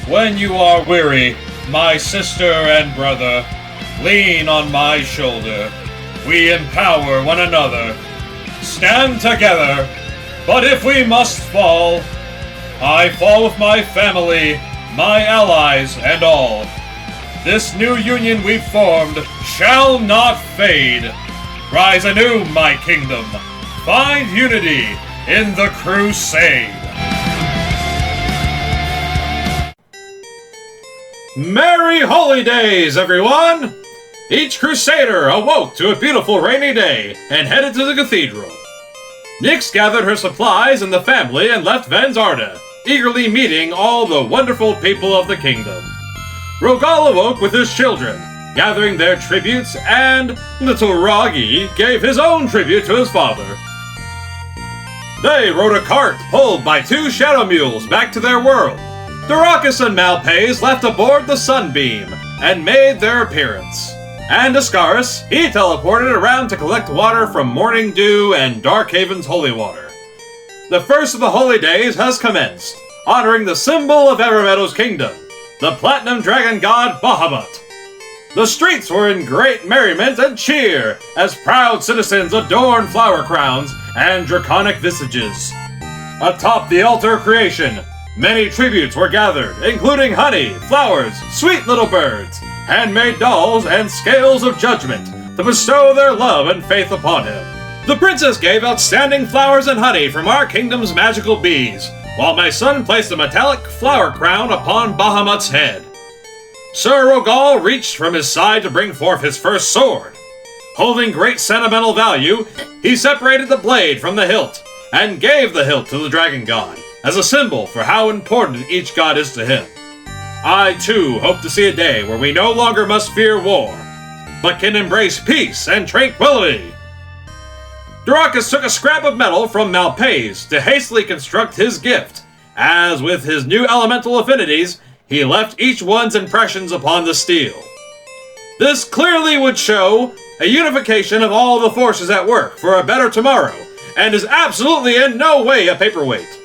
When you are weary, my sister and brother, lean on my shoulder. We empower one another. Stand together, but if we must fall, I fall with my family, my allies, and all. This new union we've formed shall not fade. Rise anew, my kingdom. Find unity in the crusade. Merry Holy Days, everyone! Each crusader awoke to a beautiful rainy day and headed to the cathedral. Nyx gathered her supplies and the family and left Vanzarda, eagerly meeting all the wonderful people of the kingdom. Rogal awoke with his children, gathering their tributes, and little Ragi gave his own tribute to his father. They rode a cart pulled by 2 shadow mules back to their world. Doracus and Malpays left aboard the Sunbeam and made their appearance. And Ascaris, he teleported around to collect water from Morning Dew and Darkhaven's holy water. The first of the holy days has commenced, honoring the symbol of Evermeadow's kingdom, the Platinum Dragon God Bahamut. The streets were in great merriment and cheer as proud citizens adorned flower crowns and draconic visages. Atop the altar of creation, many tributes were gathered, including honey, flowers, sweet little birds, handmade dolls, and scales of judgment to bestow their love and faith upon him. The princess gave outstanding flowers and honey from our kingdom's magical bees, while my son placed a metallic flower crown upon Bahamut's head. Sir Rogal reached from his side to bring forth his first sword. Holding great sentimental value, he separated the blade from the hilt and gave the hilt to the dragon god as a symbol for how important each god is to him. I, too, hope to see a day where we no longer must fear war, but can embrace peace and tranquility. Doracus took a scrap of metal from Malpays to hastily construct his gift, as with his new elemental affinities, he left each one's impressions upon the steel. This clearly would show a unification of all the forces at work for a better tomorrow, and is absolutely in no way a paperweight.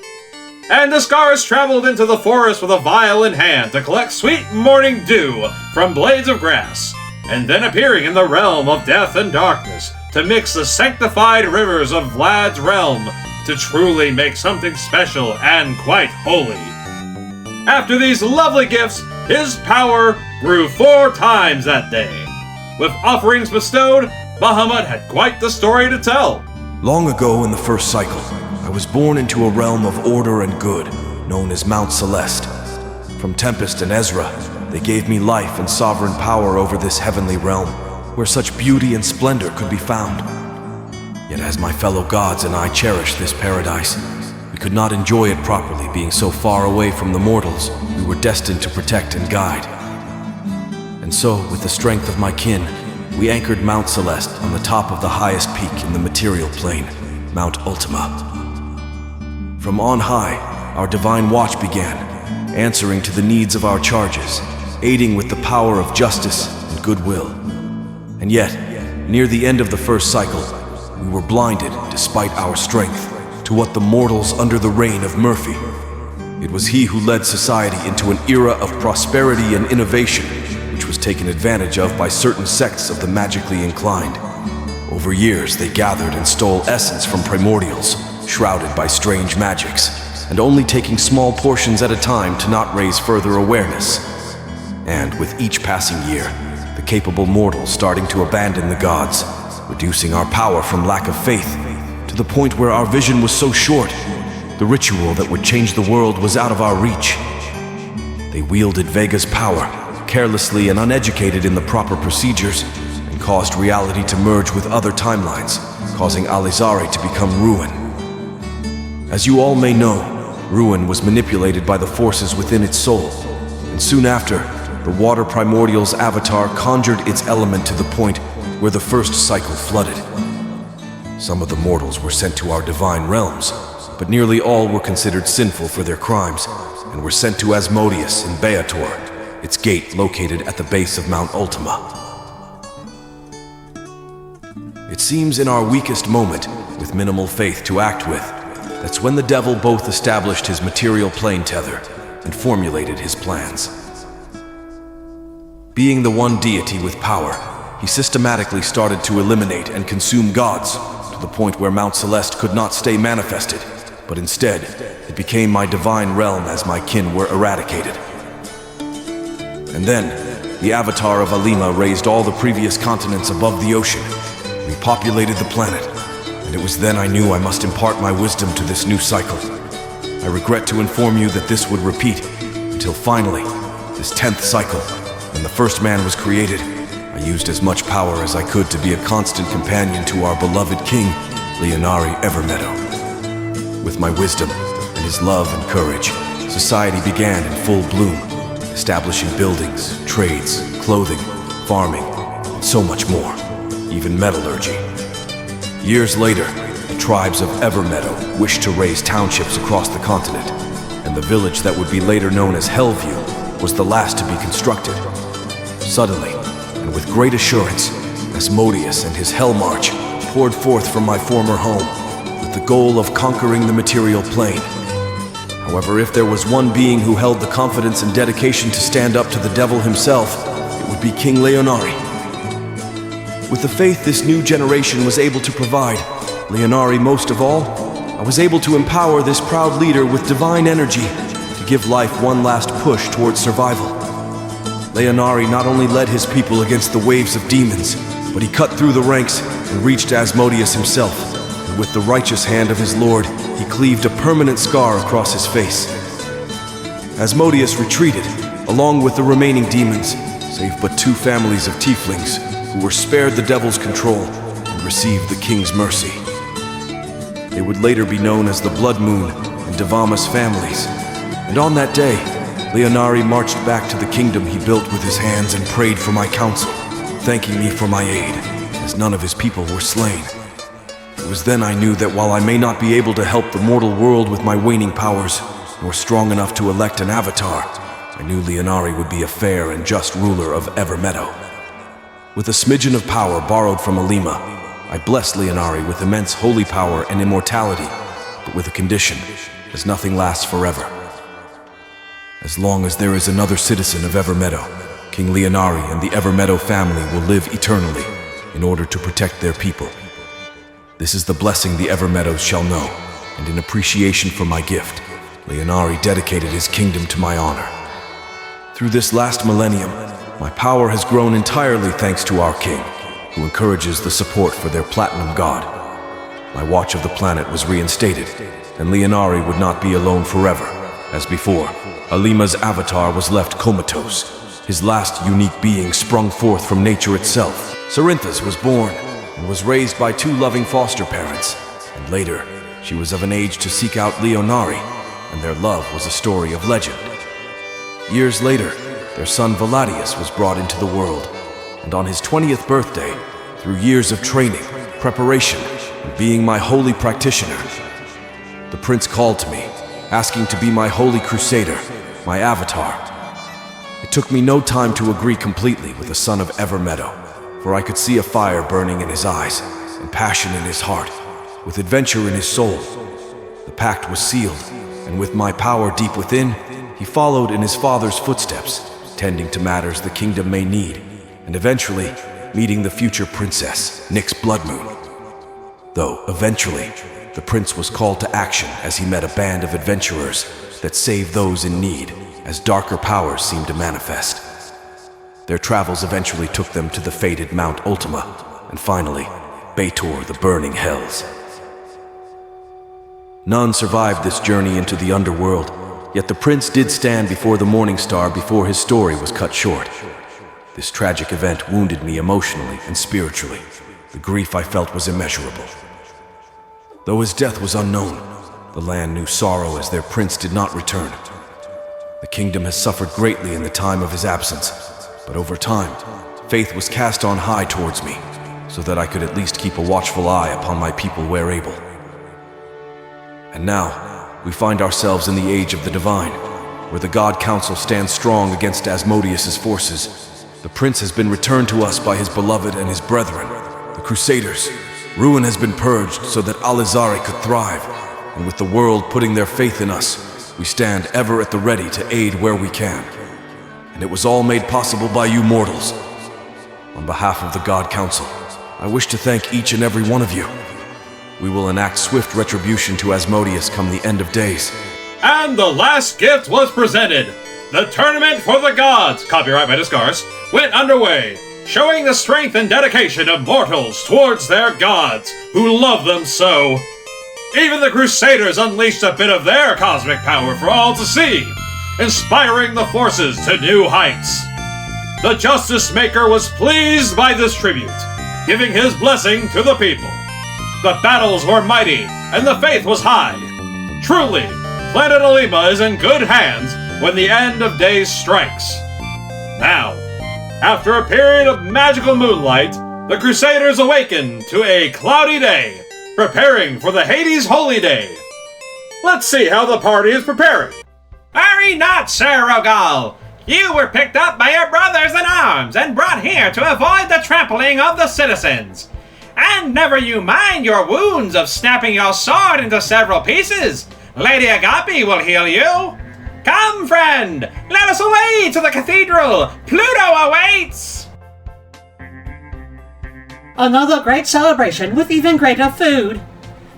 And Ascaris traveled into the forest with a vial in hand to collect sweet morning dew from blades of grass, and then appearing in the realm of death and darkness to mix the sanctified rivers of Vlad's realm to truly make something special and quite holy. After these lovely gifts, his power grew 4 times that day. With offerings bestowed, Bahamut had quite the story to tell. Long ago in the first cycle, I was born into a realm of order and good, known as Mount Celeste. From Tempest and Ezra, they gave me life and sovereign power over this heavenly realm, where such beauty and splendor could be found. Yet as my fellow gods and I cherished this paradise, we could not enjoy it properly, being so far away from the mortals we were destined to protect and guide. And so, with the strength of my kin, we anchored Mount Celeste on the top of the highest peak in the material plane, Mount Ultima. From on high, our divine watch began, answering to the needs of our charges, aiding with the power of justice and goodwill. And yet, near the end of the first cycle, we were blinded, despite our strength, to what the mortals under the reign of Murphy. It was he who led society into an era of prosperity and innovation, which was taken advantage of by certain sects of the magically inclined. Over years, they gathered and stole essence from primordials, shrouded by strange magics, and only taking small portions at a time to not raise further awareness. And with each passing year, the capable mortals starting to abandon the gods, reducing our power from lack of faith, to the point where our vision was so short, the ritual that would change the world was out of our reach. They wielded Vega's power, carelessly and uneducated in the proper procedures, and caused reality to merge with other timelines, causing Alizari to become Ruin. As you all may know, Ruin was manipulated by the forces within its soul, and soon after, the Water Primordial's avatar conjured its element to the point where the first cycle flooded. Some of the mortals were sent to our divine realms, but nearly all were considered sinful for their crimes, and were sent to Asmodeus in Beator, its gate located at the base of Mount Ultima. It seems in our weakest moment, with minimal faith to act with, that's when the devil both established his material plane tether and formulated his plans. Being the one deity with power, he systematically started to eliminate and consume gods, to the point where Mount Celeste could not stay manifested, but instead, it became my divine realm as my kin were eradicated. And then, the avatar of Alima raised all the previous continents above the ocean, repopulated the planet, and it was then I knew I must impart my wisdom to this new cycle. I regret to inform you that this would repeat, until finally, this 10th cycle, when the first man was created, I used as much power as I could to be a constant companion to our beloved king, Leonari Evermeadow. With my wisdom, and his love and courage, society began in full bloom, establishing buildings, trades, clothing, farming, and so much more, even metallurgy. Years later, the tribes of Evermeadow wished to raise townships across the continent, and the village that would be later known as Hellview was the last to be constructed. Suddenly, and with great assurance, Asmodeus and his Hell March poured forth from my former home, with the goal of conquering the material plane. However, if there was one being who held the confidence and dedication to stand up to the devil himself, it would be King Leonari. With the faith this new generation was able to provide, Leonari most of all, I was able to empower this proud leader with divine energy to give life one last push towards survival. Leonari not only led his people against the waves of demons, but he cut through the ranks and reached Asmodeus himself, and with the righteous hand of his lord, he cleaved a permanent scar across his face. Asmodeus retreated, along with the remaining demons, save but 2 families of tieflings, who were spared the devil's control and received the king's mercy. They would later be known as the Blood Moon and Bahamuts families, and on that day, Leonari marched back to the kingdom he built with his hands and prayed for my counsel, thanking me for my aid, as none of his people were slain. It was then I knew that while I may not be able to help the mortal world with my waning powers, nor strong enough to elect an avatar, I knew Leonari would be a fair and just ruler of Evermeadow. With a smidgen of power borrowed from Alima, I blessed Leonari with immense holy power and immortality, but with a condition, as nothing lasts forever. As long as there is another citizen of Evermeadow, King Leonari and the Evermeadow family will live eternally in order to protect their people. This is the blessing the Evermeadows shall know, and in appreciation for my gift, Leonari dedicated his kingdom to my honor. Through this last millennium, my power has grown entirely thanks to our king, who encourages the support for their platinum god. My watch of the planet was reinstated, and Leonari would not be alone forever. As before, Alima's avatar was left comatose. His last unique being sprung forth from nature itself. Cerinthus was born and was raised by 2 loving foster parents, and later, she was of an age to seek out Leonari, and their love was a story of legend. Years later, their son Valadius was brought into the world, and on his 20th birthday, through years of training, preparation, and being my holy practitioner, the prince called to me, asking to be my holy crusader, my avatar. It took me no time to agree completely with the son of Evermeadow, for I could see a fire burning in his eyes, and passion in his heart, with adventure in his soul. The pact was sealed, and with my power deep within, he followed in his father's footsteps, tending to matters the kingdom may need, and eventually meeting the future princess, Nyx Bloodmoon. Though, eventually, the prince was called to action as he met a band of adventurers that saved those in need, as darker powers seemed to manifest. Their travels eventually took them to the fated Mount Ultima, and finally, Baator the Burning Hells. None survived this journey into the underworld, yet the prince did stand before the Morning Star before his story was cut short. This tragic event wounded me emotionally and spiritually. The grief I felt was immeasurable. Though his death was unknown, the land knew sorrow as their prince did not return. The kingdom has suffered greatly in the time of his absence, but over time, faith was cast on high towards me, so that I could at least keep a watchful eye upon my people where able. And now, we find ourselves in the age of the divine, where the God Council stands strong against Asmodeus' forces. The prince has been returned to us by his beloved and his brethren, the Crusaders. Ruin has been purged so that Alizari could thrive, and with the world putting their faith in us, we stand ever at the ready to aid where we can. And it was all made possible by you mortals. On behalf of the God Council, I wish to thank each and every one of you. We will enact swift retribution to Asmodeus come the end of days. And the last gift was presented. The Tournament for the Gods, copyright by Discars, went underway, showing the strength and dedication of mortals towards their gods, who love them so. Even the Crusaders unleashed a bit of their cosmic power for all to see, inspiring the forces to new heights. The Justice Maker was pleased by this tribute, giving his blessing to the people. The battles were mighty, and the faith was high. Truly, Planet Alima is in good hands when the end of days strikes. Now, after a period of magical moonlight, the Crusaders awaken to a cloudy day, preparing for the Hades Holy Day. Let's see how the party is preparing. Hurry not, Sir Rogal! You were picked up by your brothers in arms and brought here to avoid the trampling of the citizens. And never you mind your wounds of snapping your sword into several pieces. Lady Agape will heal you. Come, friend, let us away to the cathedral. Pluto awaits! Another great celebration with even greater food.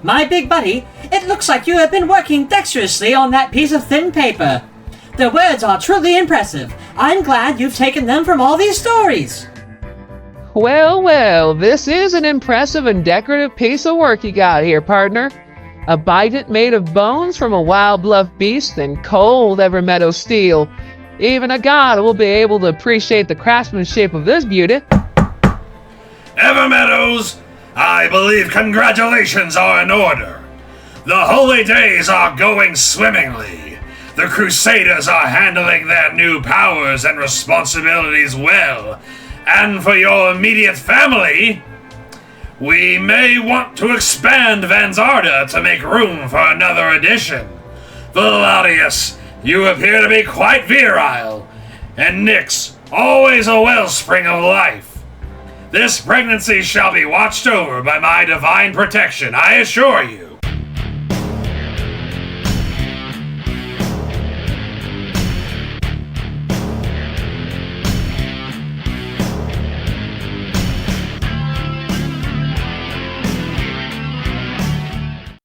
My big buddy, it looks like you have been working dexterously on that piece of thin paper. The words are truly impressive. I'm glad you've taken them from all these stories. Well, well, this is an impressive and decorative piece of work you got here, partner. A bident made of bones from a wild bluff beast and cold Evermeadow steel. Even a god will be able to appreciate the craftsmanship of this beauty. Evermeadows, I believe congratulations are in order. The holy days are going swimmingly. The Crusaders are handling their new powers and responsibilities well. And for your immediate family, we may want to expand Vanzarda to make room for another addition. Velodius, you appear to be quite virile, and Nyx, always a wellspring of life. This pregnancy shall be watched over by my divine protection, I assure you.